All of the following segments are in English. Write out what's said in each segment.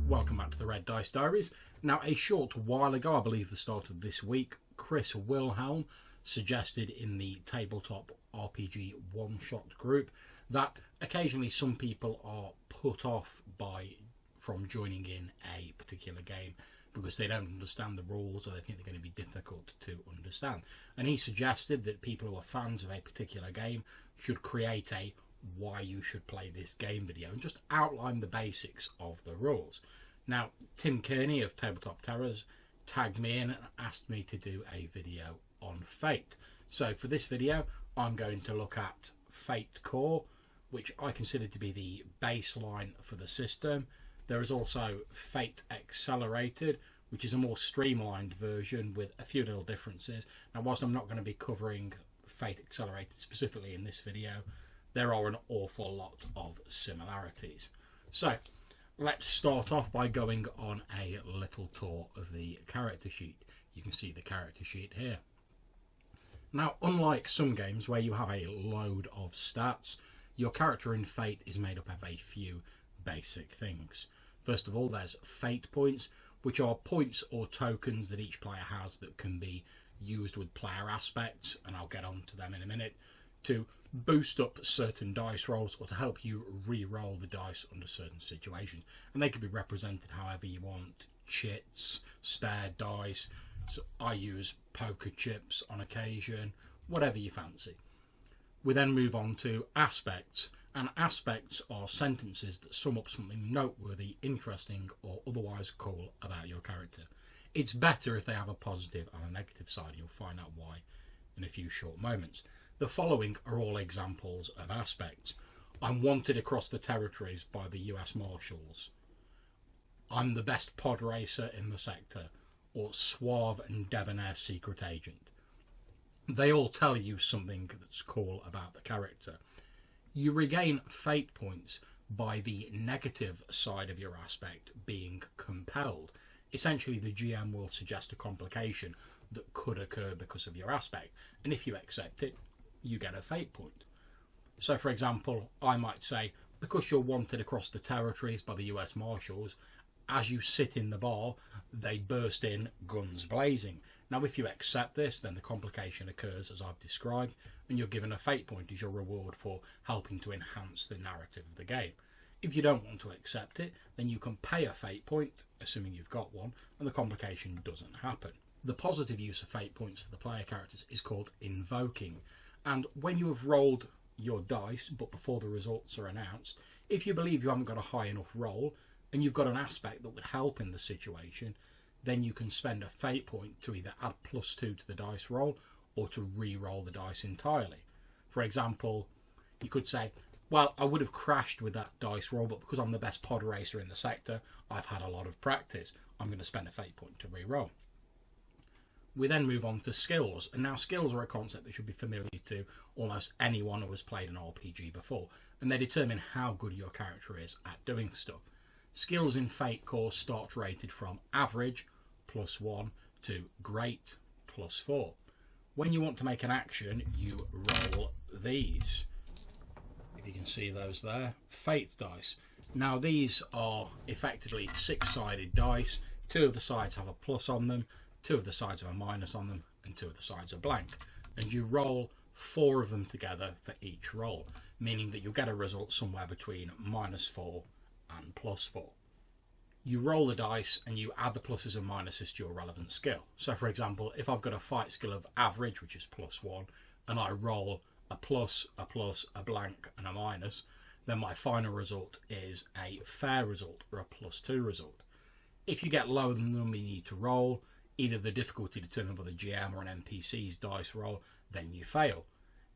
welcome back to the Red Dice Diaries. Now, a short while ago, I believe the start of this week, Chris Wilhelm suggested in the tabletop RPG one-shot group that occasionally some people are put off from joining in a particular game because they don't understand the rules or they think they're going to be difficult to understand. And he suggested that people who are fans of a particular game should create a why you should play this game video and just outline the basics of the rules. Now, Tim Kearney of Tabletop Terrors tagged me in and asked me to do a video on Fate. So for this video, I'm going to look at Fate Core, which I consider to be the baseline for the system. There is also Fate Accelerated, which is a more streamlined version with a few little differences. Now, whilst I'm not going to be covering Fate Accelerated specifically in this video, there are an awful lot of similarities. So let's start off by going on a little tour of the character sheet. You can see the character sheet here. Now, unlike some games where you have a load of stats, your character in Fate is made up of a few basic things. First of all, there's fate points, which are points or tokens that each player has that can be used with player aspects, and I'll get on to them in a minute, to boost up certain dice rolls or to help you re-roll the dice under certain situations. And they can be represented however you want. Chits, spare dice, so I use poker chips on occasion, whatever you fancy. We then move on to aspects, and aspects are sentences that sum up something noteworthy, interesting or otherwise cool about your character. It's better if they have a positive and a negative side. You'll find out why in a few short moments. The following are all examples of aspects. I'm wanted across the territories by the US Marshals. I'm the best pod racer in the sector, or suave and debonair secret agent. They all tell you something that's cool about the character. You regain fate points by the negative side of your aspect being compelled. Essentially, the GM will suggest a complication that could occur because of your aspect, and if you accept it, you get a fate point. So, for example, I might say, because you're wanted across the territories by the US Marshals, as you sit in the bar, they burst in, guns blazing. Now, if you accept this, then the complication occurs as I've described, and you're given a fate point as your reward for helping to enhance the narrative of the game. If you don't want to accept it, then you can pay a fate point, assuming you've got one, and the complication doesn't happen. The positive use of fate points for the player characters is called invoking. And when you have rolled your dice, but before the results are announced, if you believe you haven't got a high enough roll, and you've got an aspect that would help in the situation, then you can spend a fate point to either add +2 to the dice roll, or to re-roll the dice entirely. For example, you could say, well, I would have crashed with that dice roll, but because I'm the best pod racer in the sector, I've had a lot of practice. I'm going to spend a fate point to re-roll. We then move on to skills, and now skills are a concept that should be familiar to almost anyone who has played an RPG before, and they determine how good your character is at doing stuff. Skills in Fate Core start rated from average +1 to great +4. When you want to make an action, you roll these. If you can see those there, fate dice. Now these are effectively 6-sided dice. 2 of the sides have a plus on them, 2 of the sides have a minus on them, and 2 of the sides are blank. And you roll 4 of them together for each roll, meaning that you'll get a result somewhere between -4 and +4. You roll the dice and you add the pluses and minuses to your relevant skill. So for example, if I've got a fight skill of average, which is +1, and I roll a plus, a blank and a minus, then my final result is a fair result or a +2 result. If you get lower than the number you need to roll, either the difficulty determined by the GM or an NPC's dice roll, then you fail.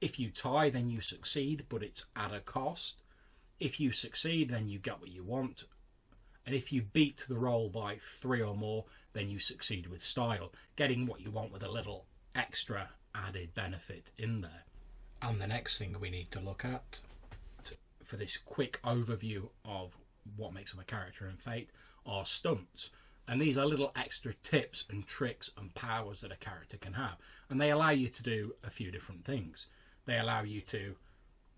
If you tie, then you succeed, but it's at a cost. If you succeed, then you get what you want. And if you beat the roll by 3 or more, then you succeed with style, getting what you want with a little extra added benefit in there. And the next thing we need to look at for this quick overview of what makes up a character in Fate are stunts. And these are little extra tips and tricks and powers that a character can have. And they allow you to do a few different things. They allow you to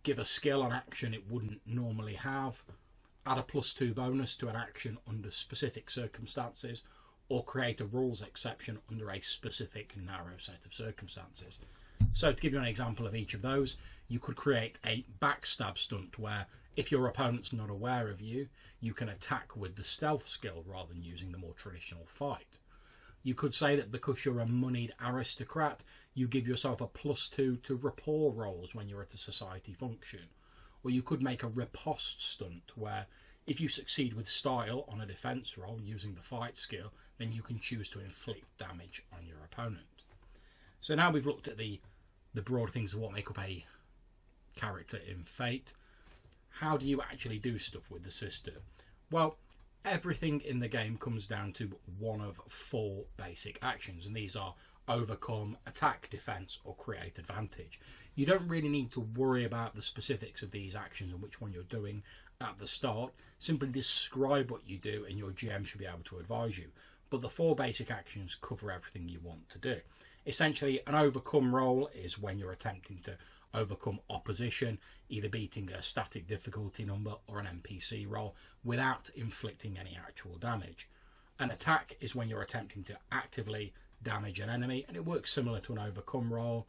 give a skill on action it wouldn't normally have, add a +2 bonus to an action under specific circumstances, or create a rules exception under a specific narrow set of circumstances. So to give you an example of each of those, you could create a backstab stunt where if your opponent's not aware of you, you can attack with the stealth skill rather than using the more traditional fight. You could say that because you're a moneyed aristocrat, you give yourself a +2 to rapport rolls when you're at a society function. Or you could make a riposte stunt where if you succeed with style on a defense roll using the fight skill, then you can choose to inflict damage on your opponent. So now we've looked at the broad things of what make up a character in Fate. How do you actually do stuff with the system? Well, everything in the game comes down to one of 4 basic actions, and these are overcome, attack, defense, or create advantage. You don't really need to worry about the specifics of these actions and which one you're doing at the start. Simply describe what you do and your GM should be able to advise you. But the 4 basic actions cover everything you want to do. Essentially, an overcome roll is when you're attempting to overcome opposition, either beating a static difficulty number or an NPC roll without inflicting any actual damage. An attack is when you're attempting to actively damage an enemy, and it works similar to an overcome roll.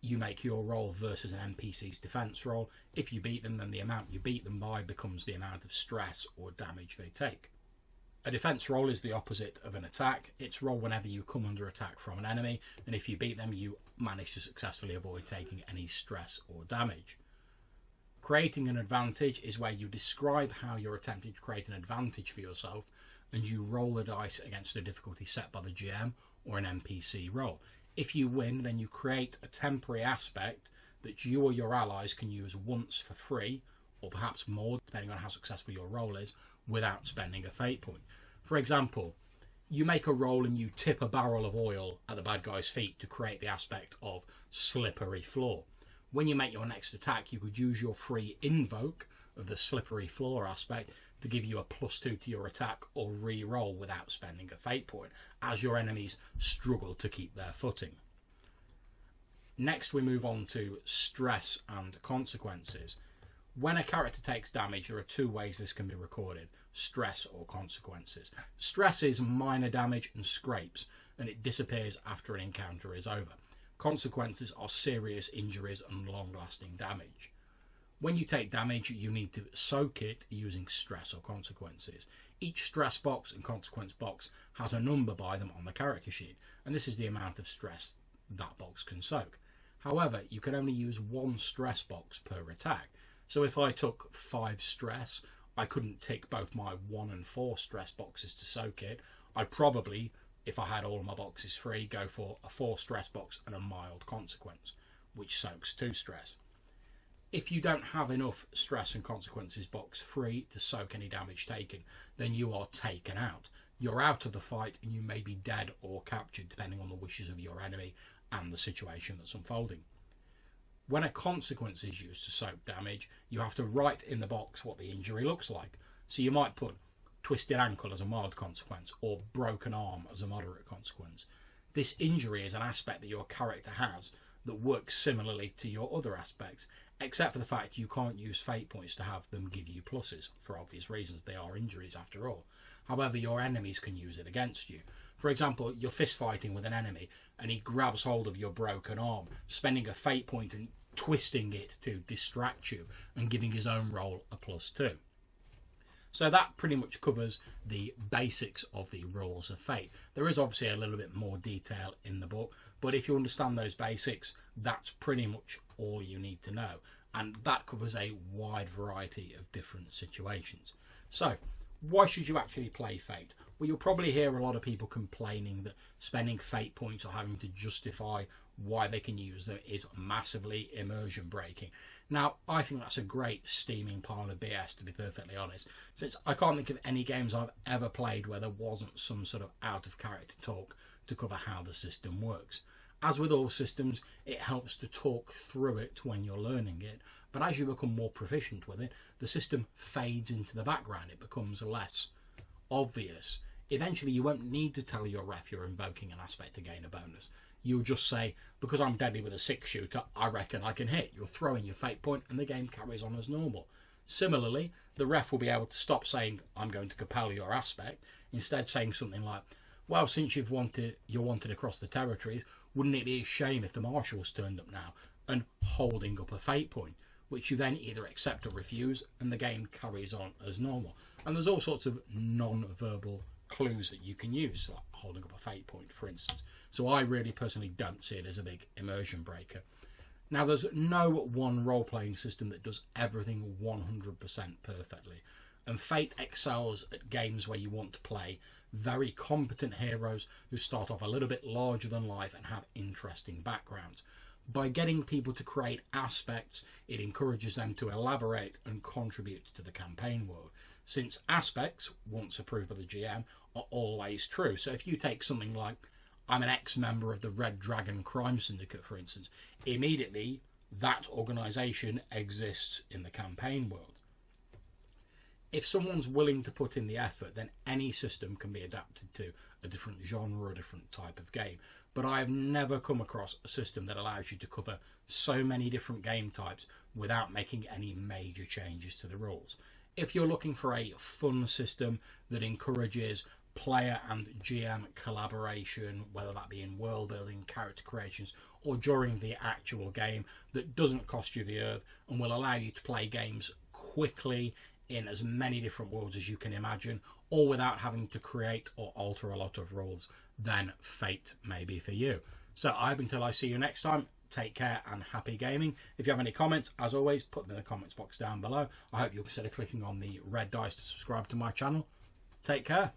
You make your roll versus an NPC's defense roll. If you beat them, then the amount you beat them by becomes the amount of stress or damage they take. A defense roll is the opposite of an attack. It's roll whenever you come under attack from an enemy, and if you beat them, you manage to successfully avoid taking any stress or damage. Creating an advantage is where you describe how you're attempting to create an advantage for yourself, and you roll the dice against a difficulty set by the GM or an NPC roll. If you win, then you create a temporary aspect that you or your allies can use once for free, or perhaps more, depending on how successful your roll is, without spending a fate point. For example, you make a roll and you tip a barrel of oil at the bad guy's feet to create the aspect of slippery floor. When you make your next attack, you could use your free invoke of the slippery floor aspect to give you a +2 to your attack or re-roll without spending a fate point, as your enemies struggle to keep their footing. Next, we move on to stress and consequences. When a character takes damage, there are 2 ways this can be recorded: stress or consequences. Stress is minor damage and scrapes, and it disappears after an encounter is over. Consequences are serious injuries and long-lasting damage. When you take damage, you need to soak it using stress or consequences. Each stress box and consequence box has a number by them on the character sheet, and this is the amount of stress that box can soak. However, you can only use 1 stress box per attack. So if I took 5 stress, I couldn't tick both my 1 and 4 stress boxes to soak it. I'd probably, if I had all my boxes free, go for a 4 stress box and a mild consequence, which soaks 2 stress. If you don't have enough stress and consequences box free to soak any damage taken, then you are taken out. You're out of the fight and you may be dead or captured, depending on the wishes of your enemy and the situation that's unfolding. When a consequence is used to soak damage, you have to write in the box what the injury looks like. So you might put twisted ankle as a mild consequence or broken arm as a moderate consequence. This injury is an aspect that your character has that works similarly to your other aspects, except for the fact you can't use fate points to have them give you pluses, for obvious reasons. They are injuries after all. However, your enemies can use it against you. For example, you're fist fighting with an enemy and he grabs hold of your broken arm, spending a fate point and twisting it to distract you and giving his own roll a +2. So that pretty much covers the basics of the rules of fate. There is obviously a little bit more detail in the book, but if you understand those basics, that's pretty much all you need to know. And that covers a wide variety of different situations. So why should you actually play Fate? Well, you'll probably hear a lot of people complaining that spending fate points or having to justify why they can use them is massively immersion breaking. Now, I think that's a great steaming pile of BS, to be perfectly honest, since I can't think of any games I've ever played where there wasn't some sort of out of character talk to cover how the system works. As with all systems, it helps to talk through it when you're learning it, but as you become more proficient with it, the system fades into the background. It becomes less obvious. Eventually, you won't need to tell your ref you're invoking an aspect to gain a bonus. You'll just say, because I'm deadly with a 6-shooter, I reckon I can hit. You'll throw in your fate point and the game carries on as normal. Similarly, the ref will be able to stop saying, I'm going to compel your aspect, instead saying something like, well, since you're wanted across the territories, wouldn't it be a shame if the marshals turned up now, and holding up a fate point, which you then either accept or refuse, and the game carries on as normal. And there's all sorts of non-verbal clues that you can use, like holding up a fate point, for instance. So I really personally don't see it as a big immersion breaker. Now, there's no one role-playing system that does everything 100% perfectly, and Fate excels at games where you want to play very competent heroes who start off a little bit larger than life and have interesting backgrounds. By getting people to create aspects, it encourages them to elaborate and contribute to the campaign world, since aspects, once approved by the GM, are always true. So if you take something like, I'm an ex-member of the Red Dragon Crime Syndicate, for instance, immediately that organisation exists in the campaign world. If someone's willing to put in the effort, then any system can be adapted to a different genre or a different type of game. But I have never come across a system that allows you to cover so many different game types without making any major changes to the rules. If you're looking for a fun system that encourages player and GM collaboration, whether that be in world building, character creations, or during the actual game, that doesn't cost you the earth and will allow you to play games quickly in as many different worlds as you can imagine, all without having to create or alter a lot of rules, then Fate may be for you. So I hope until I see you next time, take care and happy gaming. If you have any comments, as always, put them in the comments box down below. I hope you'll consider clicking on the red dice to subscribe to my channel. Take care.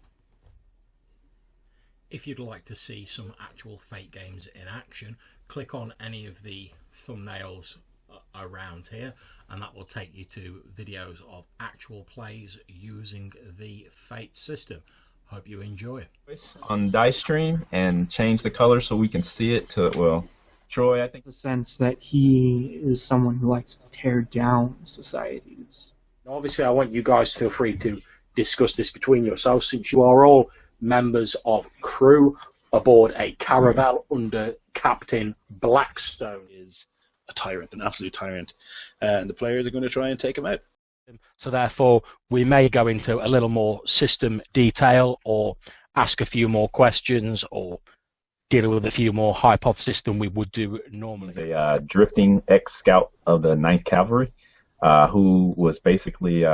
If you'd like to see some actual Fate games in action, click on any of the thumbnails around here, and that will take you to videos of actual plays using the Fate system. Hope you enjoy. On Dice Stream and change the color so we can see it to, well, Troy, I think. The sense that he is someone who likes to tear down societies. Obviously, I want you guys to feel free to discuss this between yourselves, since you are all members of crew aboard a caravel under Captain Blackstone. Is a tyrant, an absolute tyrant, and the players are going to try and take him out. So therefore, we may go into a little more system detail, or ask a few more questions, or deal with a few more hypotheses than we would do normally. He's a drifting ex-scout of the 9th Cavalry, who was basically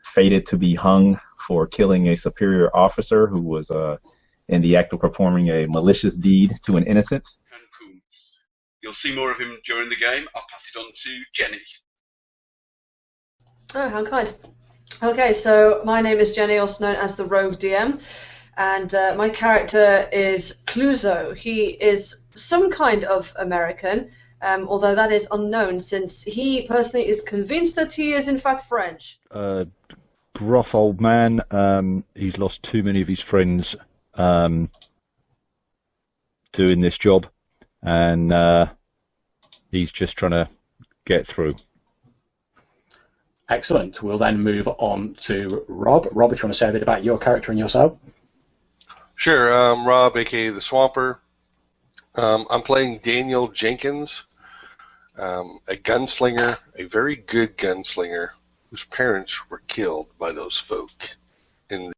fated to be hung for killing a superior officer who was in the act of performing a malicious deed to an innocent. Cool. You'll see more of him during the game. I'll pass it on to Jenny. Oh, how kind. Okay, so my name is Jenny, also known as the Rogue DM, and my character is Cluzo. He is some kind of American, although that is unknown, since he personally is convinced that he is in fact French. Gruff old man. He's lost too many of his friends doing this job, and he's just trying to get through. Excellent. We'll then move on to Rob. Rob, if you want to say a bit about your character and yourself. Sure. Rob, aka the Swamper. I'm playing Daniel Jenkins, a gunslinger, a very good gunslinger, whose parents were killed by those folk in